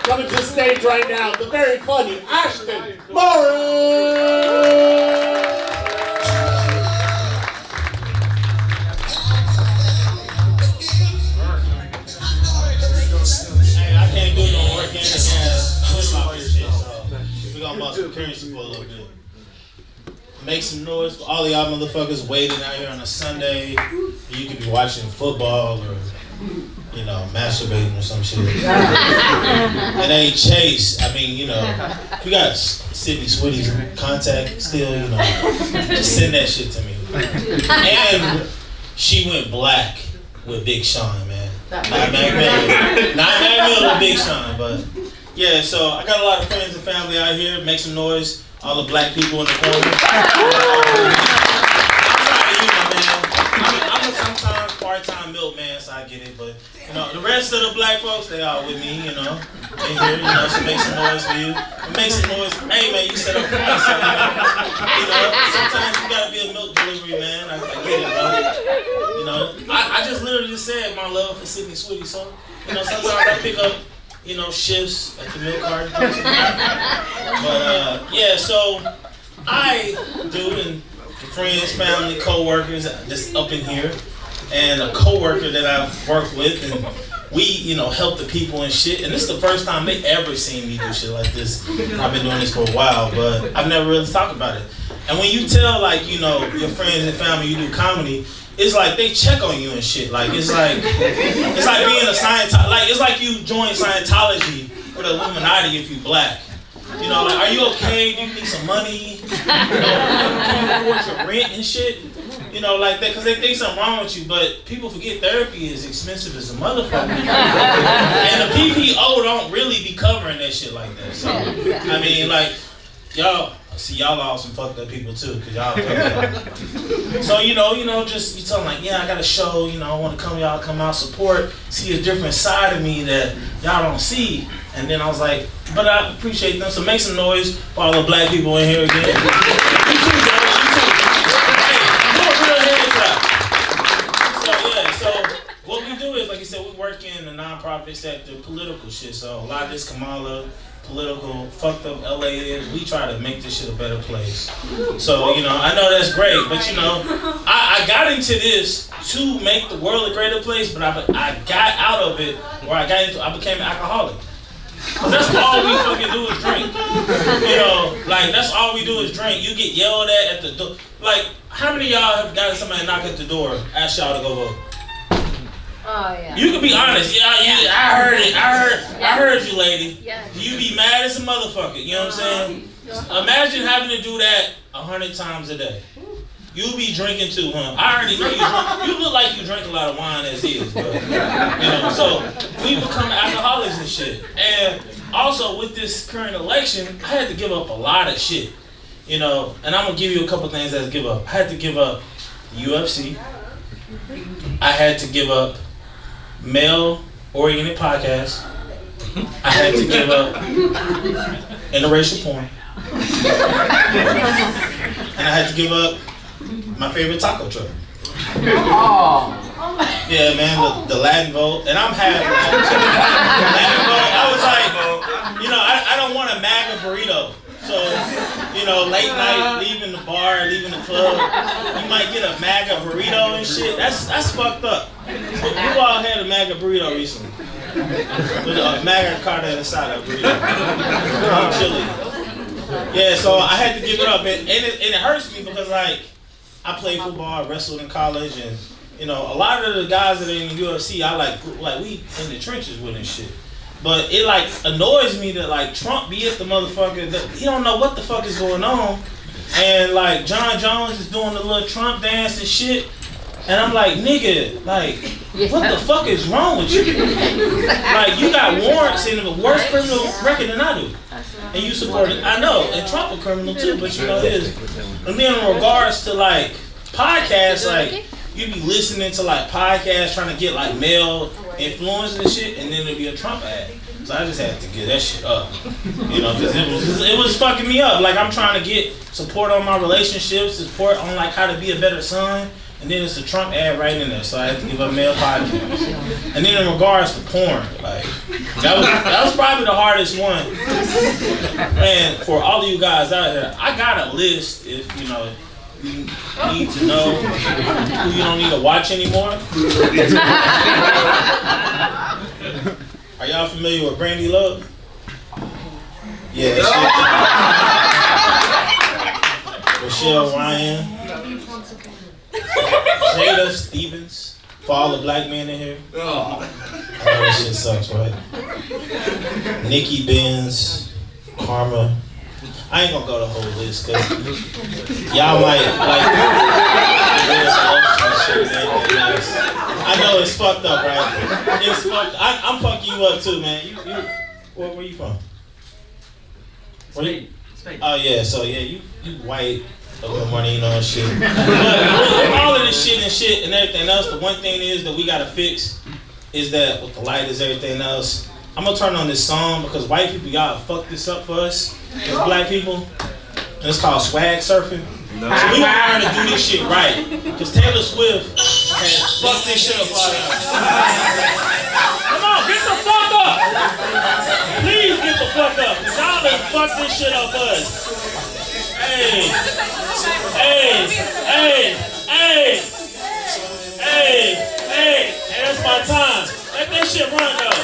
Coming to the stage right now, the very funny Ashton Morris! We're gonna bust some currency for a little bit. Make some noise for all of y'all motherfuckers waiting out here on a Sunday. You could be watching football or, you know, masturbating or some shit. And hey, Chase, I mean, you know, if you got Sydney Switty's contact still, you know, just send that shit to me. And she went black with Big Sean, man. Not Mac Miller with Big Sean, but yeah, so I got a lot of friends and family out here. Make some noise. All the black people in the corner. I'm proud of you, my man. I'm a sometimes part-time milkman, so I get it. But, you know, the rest of the black folks, they all with me, you know. In here, you know, so make some noise for you. Make some noise. Hey, man, you set up front, so, you know, sometimes you gotta be a milk delivery, man. I get it, bro. You know, I just literally just said my love for Sydney Switty, so, you know, sometimes I pick up, you know, shifts at the milk carton. But yeah, so I do, and friends, family, co-workers, just up in here, and a co-worker that I work with, and we, you know, help the people and shit. And this is the first time they ever seen me do shit like this. I've been doing this for a while, but I've never really talked about it. And when you tell, like, you know, your friends and family you do comedy, it's like they check on you and shit. Like it's like being a Scientologist. Like it's like you join Scientology or the Illuminati if you black. You know, like, are you okay? Do you need some money? You know, can you afford your rent and shit? You know, like that, because they think something wrong with you. But people forget therapy is expensive as a motherfucker. And the PPO don't really be covering that shit like that. So I mean, like y'all. See, y'all all some fucked up people too, cause y'all fucked up. So you know, just you tell them like, yeah, I got a show, you know, I want to come, y'all come out, support, see a different side of me that y'all don't see. And then I was like, but I appreciate them, so make some noise for all the black people in here again. You too, bro. You too. Hey, do a real head clap. So yeah, so what we do is, like I said, we work in the nonprofit sector, political shit. So a lot of this Kamala. Political, fucked up LA is, we try to make this shit a better place. So, you know, I know that's great, but you know, I got into this to make the world a greater place, but I got out of it, or I became an alcoholic. Cause that's all we fucking do is drink. You know, like that's all we do is drink. You get yelled at the door. Like, how many of y'all have gotten somebody knock at the door, ask y'all to go vote? Oh yeah. You can be honest. Yeah, I heard it. I heard you, lady. Yeah. You be mad as a motherfucker. You know what I'm saying? Imagine having to do that 100 times a day. You be drinking too, huh? I already know you drink. You look like you drink a lot of wine as is, bro. You know, so we become alcoholics and shit. And also with this current election, I had to give up a lot of shit. You know, and I'm gonna give you a couple things I had to give up. I had to give up UFC. I had to give up male-oriented podcasts. I had to give up interracial porn. And I had to give up my favorite taco truck. Yeah, man, the Latin vote. And I'm happy. Latin vote, I was like, you know, I don't want a MAGA burrito. So, you know, late night, leaving the bar, leaving the club, you might get a MAGA burrito and shit. That's fucked up. Who all had a MAGA burrito recently? With a MAGA Carter inside of a burrito. Chili. Yeah, so I had to give it up. And it hurts me because, like, I played football, I wrestled in college, and, you know, a lot of the guys that are in UFC, I like we in the trenches with and shit. But it like annoys me that like Trump be at the motherfucker that he don't know what the fuck is going on, and like John Jones is doing the little Trump dance and shit, and I'm like, nigga, like what the fuck is wrong with you? Like you got warrants and a worse criminal record than I do, and you support it. I know, and Trump a criminal too, but you know it is. And then in regards to like podcasts, like you be listening to like podcasts trying to get like male influence and shit, and then there'd be a Trump ad. So I just had to get that shit up, you know, because it was fucking me up. Like I'm trying to get support on my relationships, support on like how to be a better son, And then it's a Trump ad right in there, so I had to give up male podcast. And then in regards to porn, like that was probably the hardest one. Man, for all of you guys out there, I got a list if you know you need to know who you don't need to watch anymore. Are y'all familiar with Brandy Love? Yeah, Rochelle Ryan. Jada Stevens, for all the black men in here. Oh, this shit sucks, right? Nikki Benz, Karma. I ain't gonna go the whole list, cause y'all might like shit, man. I know it's fucked up, right? It's fucked. I'm fucking you up too, man. Where you from? Spain. Oh yeah, so yeah, you white. A little money, you know, and shit. But with all of this shit and everything else, the one thing is that we gotta fix is that with the light is everything else. I'm gonna turn on this song because white people, y'all fucked this up for us as black people. And it's called swag surfing. No. So we gotta learn to do this shit right. Because Taylor Swift has fucked this shit up for us. Come on, get the fuck up! Please get the fuck up. Because y'all done fucked this shit up for us. Hey, that's my time. Let that shit run though.